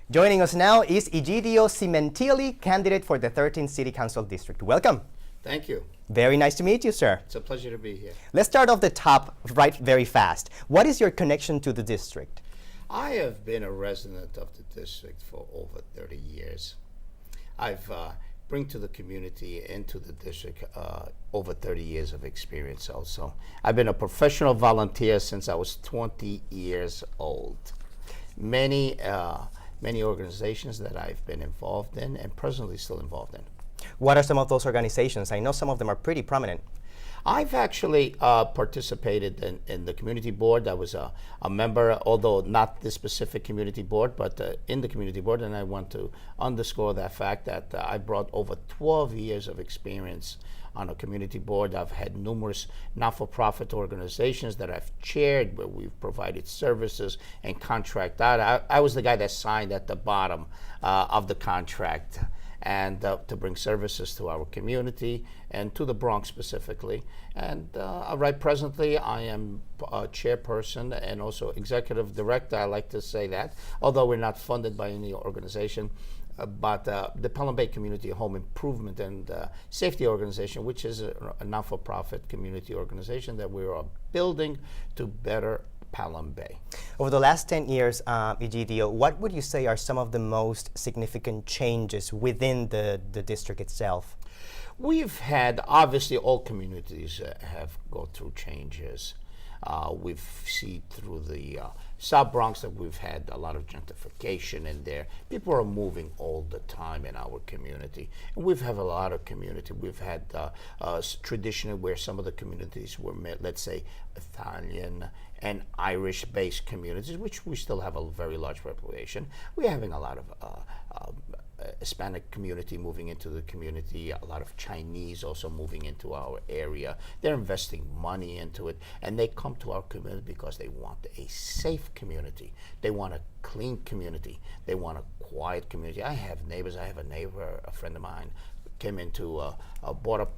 Joining us now is Egidio Sementilli, candidate for the 13th City Council District. Welcome. Thank you. Very nice to meet you, sir. It's a pleasure to be here. Let's start off the top right very fast. What is your connection to the district? I have been a resident of the district for over 30 years. I've bring to the community and to the district over 30 years of experience also. I've been a professional volunteer since I was 20 years old. Many organizations that I've been involved in and presently still involved in. What are some of those organizations? I know some of them are pretty prominent. I've actually participated in the community board. I was a member, although not this specific community board, but in the community board, and I want to underscore that fact that I brought over 12 years of experience on a community board. I've had numerous not-for-profit organizations that I've chaired where we've provided services and contract out. I was the guy that signed at the bottom of the contract and to bring services to our community and to the Bronx specifically. And right presently, I am a chairperson and also executive director, I like to say that, although we're not funded by any organization, but the Pelham Bay Community Home Improvement and Safety Organization, which is a not-for-profit community organization that we are building to better Pelham Bay. Over the last 10 years, Egidio, what would you say are some of the most significant changes within the district itself? We've had, obviously all communities have gone through changes. We've seen through the South Bronx that we've had a lot of gentrification in there. People are moving all the time in our community. And we've had a lot of community. We've had traditionally where some of the communities were, let's say, Italian and Irish-based communities, which we still have a very large population. We're having a lot of Hispanic community moving into the community, a lot of Chinese also moving into our area. They're investing money into it, and they come to our community because they want a safe community. They want a clean community. They want a quiet community. I have neighbors. I have a neighbor, a friend of mine, came into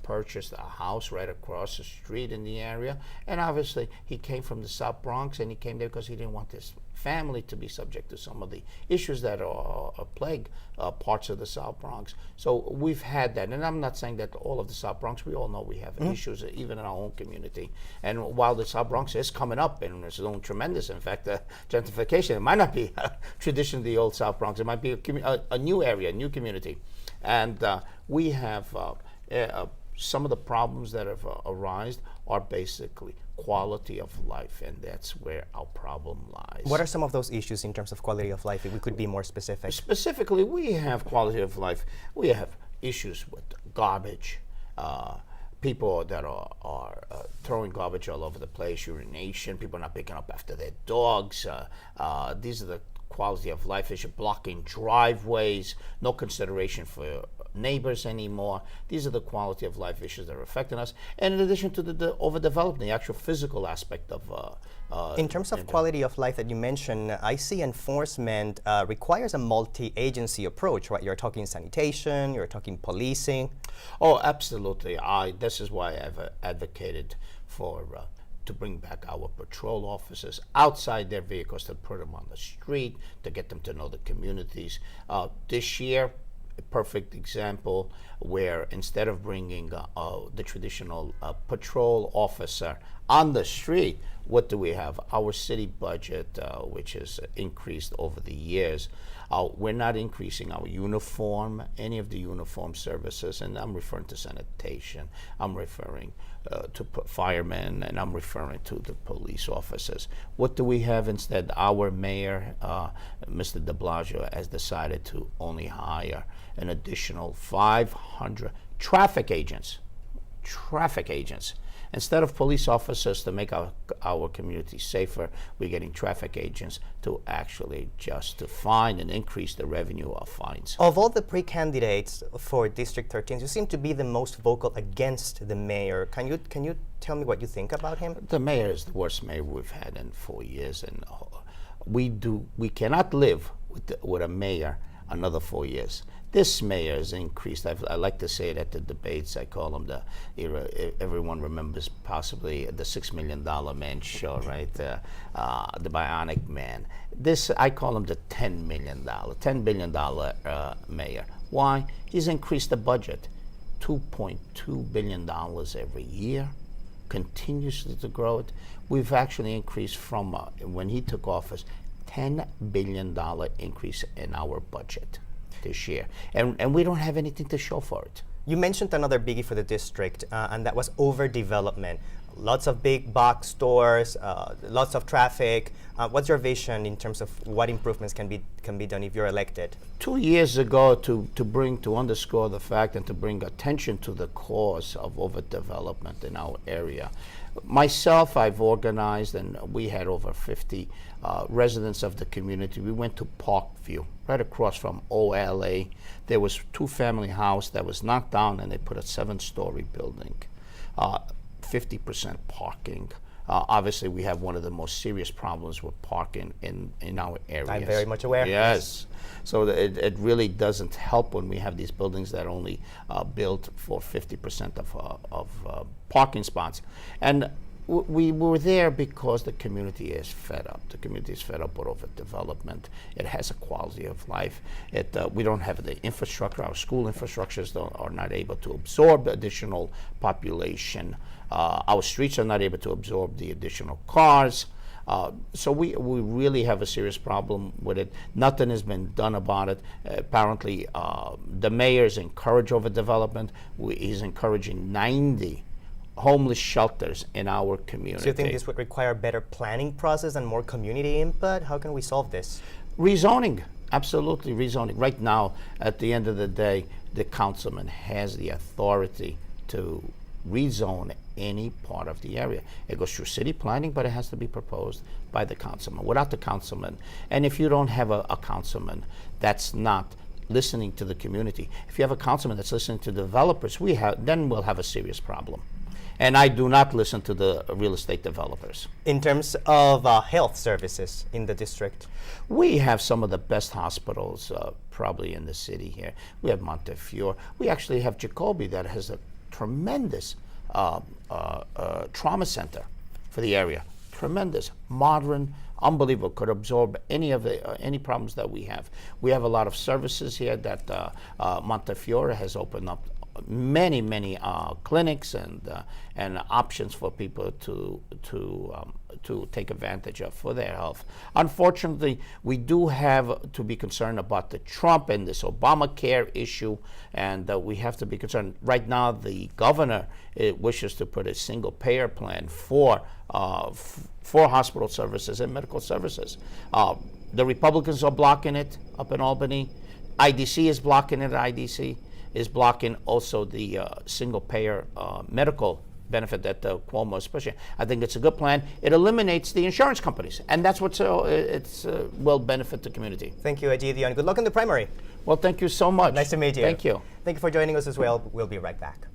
purchased a house right across the street in the area, and obviously he came from the South Bronx, and he came there because he didn't want his family to be subject to some of the issues that are plague parts of the South Bronx. So we've had that, and I'm not saying that all of the South Bronx, we all know we have issues even in our own community. And while the South Bronx is coming up and it's doing tremendous, in fact, gentrification, it might not be traditionally the old South Bronx, it might be a new area, a new community. And we have some of the problems that have arisen are basically quality of life, and that's where our problem lies. What are some of those issues in terms of quality of life, if we could be more specific? Specifically, we have quality of life. We have issues with garbage, people that are throwing garbage all over the place, urination, people not picking up after their dogs. These are the quality of life issue, blocking driveways, no consideration for neighbors anymore. These are the quality of life issues that are affecting us. And in addition to the overdevelopment, the actual physical aspect of in terms of quality of life that you mentioned, I see enforcement requires a multi-agency approach, right? You're talking sanitation, you're talking policing. Oh, absolutely. This is why I've advocated for to bring back our patrol officers outside their vehicles, to put them on the street, to get them to know the communities. This year, a perfect example where instead of bringing the traditional patrol officer on the street, what do we have? Our city budget, which has increased over the years, we're not increasing our uniform, any of the uniform services, and I'm referring to sanitation, I'm referring to firemen, and I'm referring to the police officers. What do we have instead? Our mayor, Mr. de Blasio, has decided to only hire an additional 500 traffic agents. Instead of police officers to make our community safer, we're getting traffic agents to actually just to find and increase the revenue of fines. Of all the pre-candidates for District 13, you seem to be the most vocal against the mayor. Can you tell me what you think about him? The mayor is the worst mayor we've had in 4 years, and we cannot live with a mayor another 4 years. This mayor has increased. I like to say it at the debates. I call him everyone remembers possibly the $6 million man show, right? The Bionic Man. This, I call him the $10 billion mayor. Why? He's increased the budget $2.2 billion every year, continuously to grow it. We've actually increased from, when he took office, $10 billion increase in our budget this year. And we don't have anything to show for it. You mentioned another biggie for the district, and that was overdevelopment. Lots of big box stores, lots of traffic. What's your vision in terms of what improvements can be done if you're elected? 2 years ago, to underscore the fact and to bring attention to the cause of overdevelopment in our area, myself, I've organized, and we had over 50 residents of the community. We went to Parkview, right across from OLA. There was a 2-family house that was knocked down, and they put a 7-story building. 50% parking. Obviously, we have one of the most serious problems with parking in our area. I'm very much aware. Yes. So it really doesn't help when we have these buildings that only built for 50% of parking spots. And we were there because the community is fed up. The community is fed up with overdevelopment. It has a quality of life. We don't have the infrastructure. Our school infrastructures are not able to absorb additional population. Our streets are not able to absorb the additional cars. So we really have a serious problem with it. Nothing has been done about it. Apparently, the mayor's encouraged overdevelopment. He's encouraging 90 homeless shelters in our community. So you think this would require a better planning process and more community input? How can we solve this? Rezoning, absolutely rezoning. Right now, at the end of the day, the councilman has the authority to rezone any part of the area. It goes through city planning, but it has to be proposed by the councilman. Without the councilman, and if you don't have a councilman that's not listening to the community, if you have a councilman that's listening to developers, then we'll have a serious problem. And I do not listen to the real estate developers. In terms of health services in the district? We have some of the best hospitals probably in the city here. We have Montefiore. We actually have Jacoby that has a tremendous trauma center for the area. Tremendous, modern, unbelievable, could absorb any problems that we have. We have a lot of services here that Montefiore has opened up many clinics and options for people to take advantage of for their health. Unfortunately, we do have to be concerned about the Trump and this Obamacare issue, and we have to be concerned. Right now, the governor wishes to put a single payer plan for hospital services and medical services. The Republicans are blocking it up in Albany. IDC is blocking it. IDC is blocking also the single payer medical benefit that Cuomo is pushing. I think it's a good plan. It eliminates the insurance companies, and that's what will benefit the community. Thank you, Egidio, and good luck in the primary. Well, thank you so much. Nice to meet you. Thank you. Thank you for joining us as well. We'll be right back.